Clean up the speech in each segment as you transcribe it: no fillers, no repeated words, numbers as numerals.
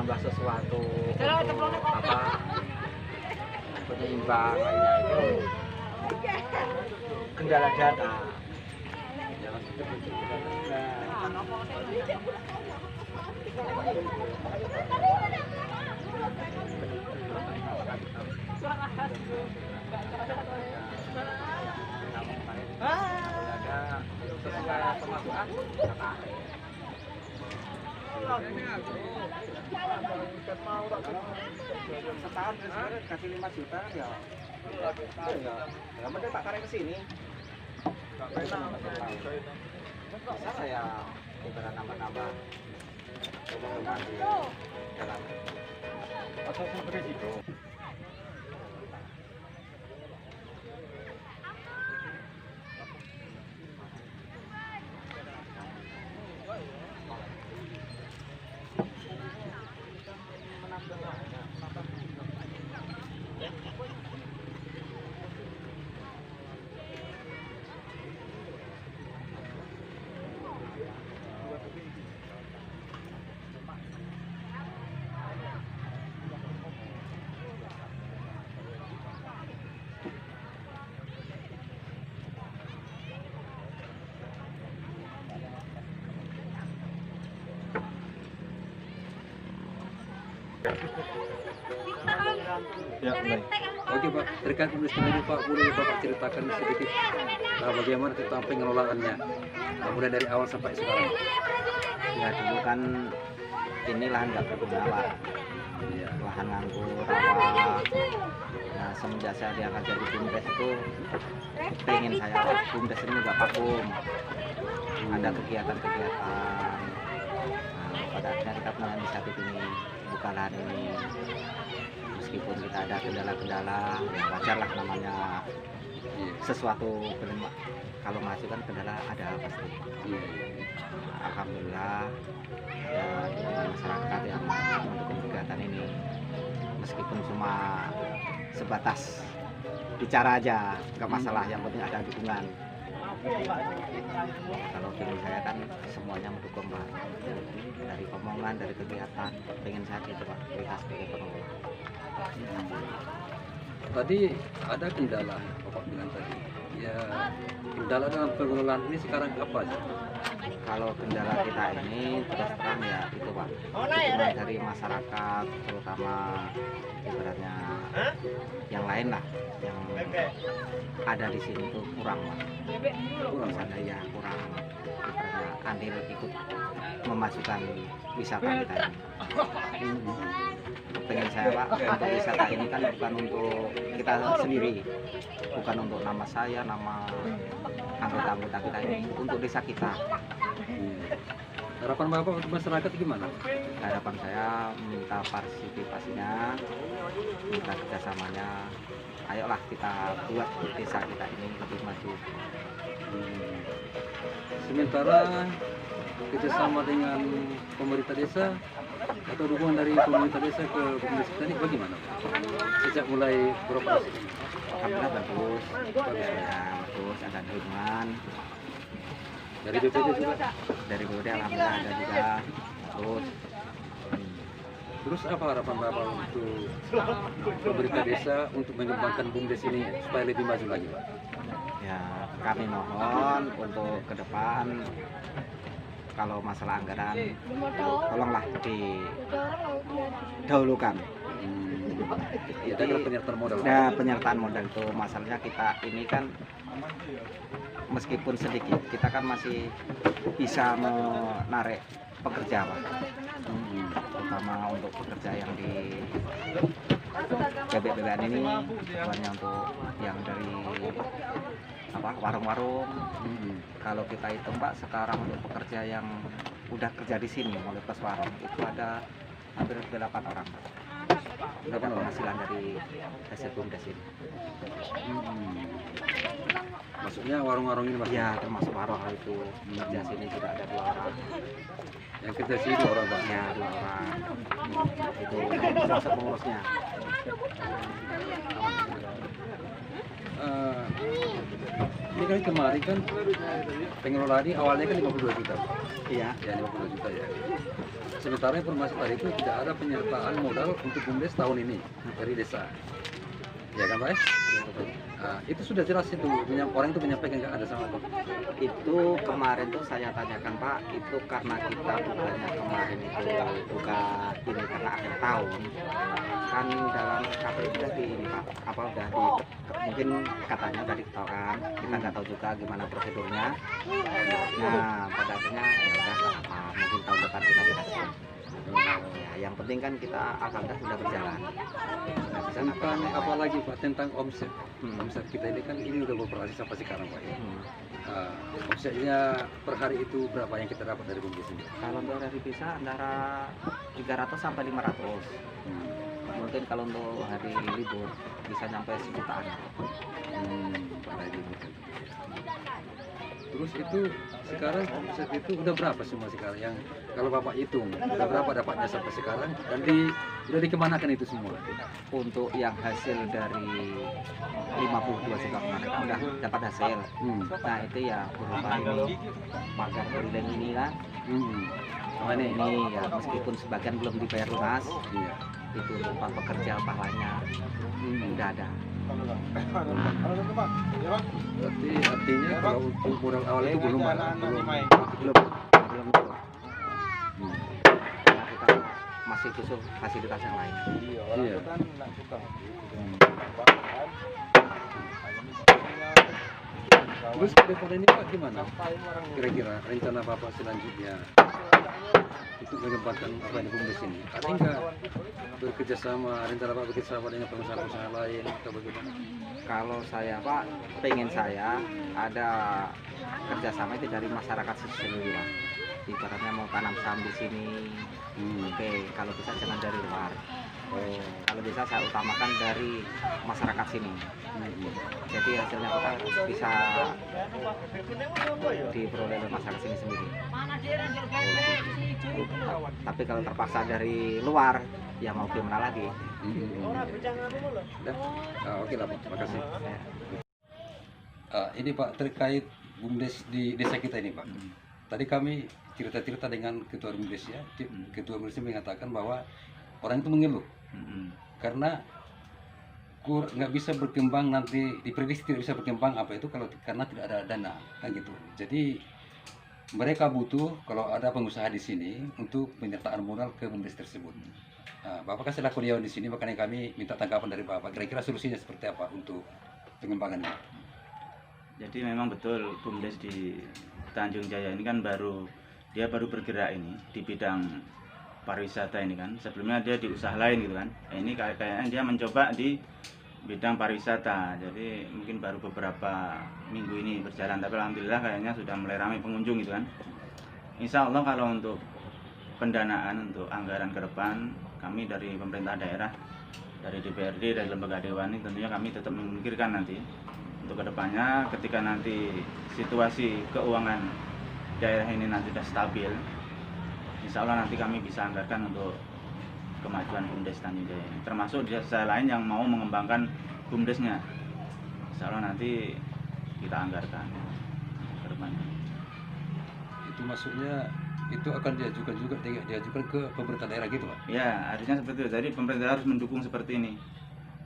menambah sesuatu untuk apa penyeimbang lainnya itu kendala data. Setahun sebenarnya kasih 5 juta ya. Ya mending tak tarik ke sini. Bisa saya ibarat nambah-nambah rumah di dalam atau seperti itu. Ya, baik. Oke Pak, terkait peristiwa ini Pak, boleh Bapak ceritakan sedikit bagaimana tentang pengelolaannya, mulai dari awal sampai sekarang. Ya dulu kan ini lahan nggak berguna Pak. Ya, lahan nganggur rawa. Nah semenjak saya diangkat jadi BUMDes itu pengen saya BUMDes ini nggak vakum, ada kegiatan-kegiatan. Nah, pada akhirnya kita punya inisiatif ini, buka lahan ini. Meskipun kita ada kendala-kendala, ya wajar lah namanya sesuatu kalau masuk kan kendala ada pasti. Nah, alhamdulillah ya dengan masyarakat yang mendukung kegiatan ini, meskipun cuma sebatas bicara aja, nggak masalah, yang penting ada dukungan. Kalau tim saya kan semuanya mendukung Pak, dari omongan, dari kegiatan, pengen saya gitu Pak, kita sebagai pengelola. Tadi ada kendala, Bapak bilang tadi. Ya, kendala dalam pengelolaan ini sekarang apa sih? Kalau kendala kita ini terus terang ya itu Pak, dukungan dari masyarakat, terutama ibaratnya yang lain lah, yang ada di sini tuh kurang Pak. Kurang sana ya, kurang ibaratnya andil ikut memajukan wisata kita ini. Pengen saya Pak, untuk wisata ini kan bukan untuk kita sendiri, bukan untuk nama saya, nama anggota-anggota kita ini, untuk desa kita. Harapan Bapak untuk masyarakat gimana? Harapan saya minta partisipasinya, minta kerjasamanya. Ayolah kita buat desa kita ini lebih maju. Sementara kerjasama dengan pemerintah desa atau dukungan dari pemerintah desa ke pemerintah kita ini bagaimana? Sejak mulai beroperasi? Alhamdulillah bagus, bagus, ada dukungan. Dari BPD juga? Dari BPD alhamdulillah ada juga, bagus. Terus apa harapan Bapak untuk pemerintah desa untuk mengembangkan BUMDes ini supaya lebih maju lagi Pak? Ya kami mohon untuk ke depan kalau masalah anggaran tolonglah didahulukan. Ya, ada penyertaan modal. Nah, penyertaan modal itu masalahnya kita ini kan meskipun sedikit kita kan masih bisa menarik pekerja Pak. Terutama untuk pekerja yang di bebek-bebekan ini, bukannya untuk yang dari apa warung-warung. Kalau kita hitung Pak, sekarang untuk pekerja yang udah kerja di sini mulai plus warung itu ada hampir 8 orang Pak. Dapat penghasilan dari hasil BUMDes ini. Maksudnya warung-warung ini Pak? Ya termasuk warung itu kerja sini juga ada 2 orang. Yang kerja sini 2 orang Pak? Ya 2 orang. Itu termasuk pengurusnya. Ini kan kemarin kan pengelolaan ini awalnya kan 52 juta. Iya. Ya 52 juta ya. sementara informasi tadi itu tidak ada penyertaan modal untuk BUMDes tahun ini dari desa. Ya kan Pak? Nah, itu sudah jelas itu, orang itu menyampaikan nggak ada sama Pak? Itu kemarin tuh saya tanyakan Pak, itu karena kita bukannya kemarin itu buka ini karena akhir tahun kan dalam KPU udah di ini Pak, apa udah di mungkin katanya udah diketahukan, kita nggak tahu juga gimana prosedurnya. Nah pada akhirnya ya udah nggak apa, mungkin tahun depan kita dikasih. Ya, yang penting kan kita alhamdulillah sudah berjalan. Nggak bisa Tentang ngapa-ngapain. apa lagi Pak, tentang omset. Omset kita ini kan ini udah beroperasi sampai sekarang Pak ya. Omsetnya per hari itu berapa yang kita dapat dari BUMDes ini? Kalau untuk hari bisa antara 300 sampai 500. Mungkin kalau untuk hari libur bisa sampai sejutaan. Per hari gitu. Terus itu sekarang omset itu udah berapa semua sekarang yang kalau Bapak hitung udah berapa dapatnya sampai sekarang dan udah dikemanakan itu semua? Untuk yang hasil dari 52 juta kemarin kan udah dapat hasil. Nah itu ya berupa ini pagar keliling ini kan. Sama ini ya meskipun sebagian belum dibayar lunas, Iya. itu berupa pekerja pahalanya udah ada. Berarti artinya kalau untuk modal awal itu belum ada, Belum itu. Karena kita masih butuh fasilitas yang lain. Iya. Terus ke depan ini Pak gimana? Kira-kira rencana Bapak selanjutnya untuk mengembangkan apa yang BUMDes ini? Ada nggak bekerja sama, rencana Pak bekerja sama dengan pengusaha-pengusaha lain atau bagaimana? Kalau saya Pak, pengen saya ada kerjasama itu dari masyarakat sendiri Pak. Ibaratnya mau tanam saham di sini, oke. Kalau bisa jangan dari luar. Kalau bisa saya utamakan dari masyarakat sini. Jadi hasilnya kita bisa diperoleh oleh masyarakat sini sendiri. Tapi kalau terpaksa dari luar, ya mau gimana lagi? Oke lah Pak, terima kasih. Ini Pak terkait BUMDes di desa kita ini Pak. Tadi kami cerita-cerita dengan ketua BUMDes ya. Ketua BUMDes mengatakan bahwa orang itu mengeluh karena nggak bisa berkembang, nanti diprediksi tidak bisa berkembang apa itu kalau karena tidak ada dana kan gitu. Jadi mereka butuh kalau ada pengusaha di sini untuk penyertaan modal ke BUMDes tersebut. Bapak kan selaku dewan di sini, makanya kami minta tanggapan dari Bapak. Kira-kira solusinya seperti apa untuk pengembangan ini? Jadi memang betul BUMDes di Tanjung Jaya ini kan baru bergerak ini di bidang pariwisata ini kan. Sebelumnya dia di usaha lain gitu kan. Ini kayaknya dia mencoba di bidang pariwisata. Jadi mungkin baru beberapa minggu ini berjalan, tapi alhamdulillah kayaknya sudah mulai ramai pengunjung gitu kan. Insya Allah kalau untuk pendanaan untuk anggaran ke depan, kami dari pemerintah daerah, dari DPRD, dari lembaga dewan ini tentunya kami tetap memikirkan nanti untuk kedepannya ketika nanti situasi keuangan daerah ini nanti sudah stabil, insya Allah nanti kami bisa anggarkan untuk kemajuan BUMDes Tanjung Jaya ini. Termasuk di desa lain yang mau mengembangkan BUMDesnya, insya Allah nanti kita anggarkan ke depannya. Itu maksudnya itu akan diajukan ke pemerintah daerah gitu Pak? Ya, harusnya seperti itu. Jadi pemerintah harus mendukung seperti ini.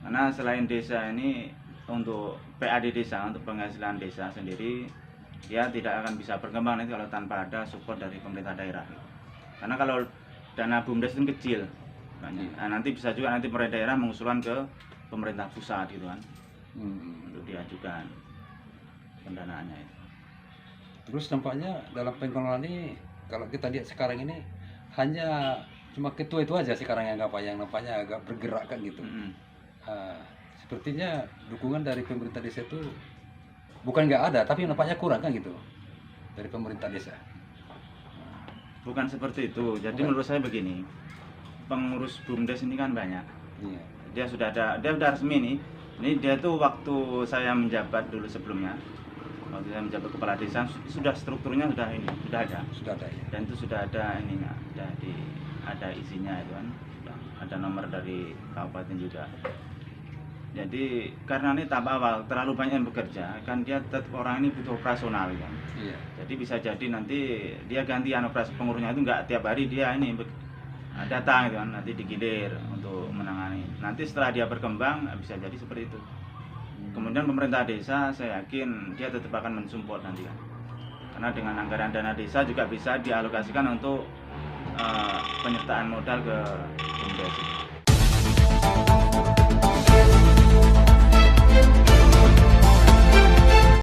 Karena selain desa ini untuk PAD desa, untuk penghasilan desa sendiri, dia tidak akan bisa berkembang nanti kalau tanpa ada support dari pemerintah daerah. Karena kalau dana BUMDes itu kecil, nanti bisa juga nanti pemerintah daerah mengusulkan ke pemerintah pusat gitu kan, untuk diajukan pendanaannya itu. Terus nampaknya dalam pengelolaan ini kalau kita lihat sekarang ini hanya cuma ketua itu aja sekarang yang nampaknya agak bergerak kan gitu. Sepertinya dukungan dari pemerintah desa itu bukan nggak ada, tapi nampaknya kurang kan gitu dari pemerintah desa. Bukan seperti itu. Jadi menurut saya begini, pengurus BUMDes ini kan banyak. Iya. Dia sudah resmi nih. Ini dia tuh waktu saya menjabat dulu sebelumnya, waktu saya menjabat kepala desa, sudah strukturnya sudah ada. Sudah ada ya. Dan itu sudah ada ininya, ada isinya itu kan, ada nomor dari kabupaten juga. Jadi karena ini tahap awal terlalu banyak yang bekerja, kan dia tetap orang ini butuh operasional kan. Iya. Jadi bisa jadi nanti dia gantian operasi pengurusnya itu nggak tiap hari dia ini datang gitu kan, nanti digilir untuk menangani. Nanti setelah dia berkembang bisa jadi seperti itu. Kemudian pemerintah desa saya yakin dia tetap akan mensupport nanti kan, karena dengan anggaran dana desa juga bisa dialokasikan untuk penyertaan modal ke BUMDes.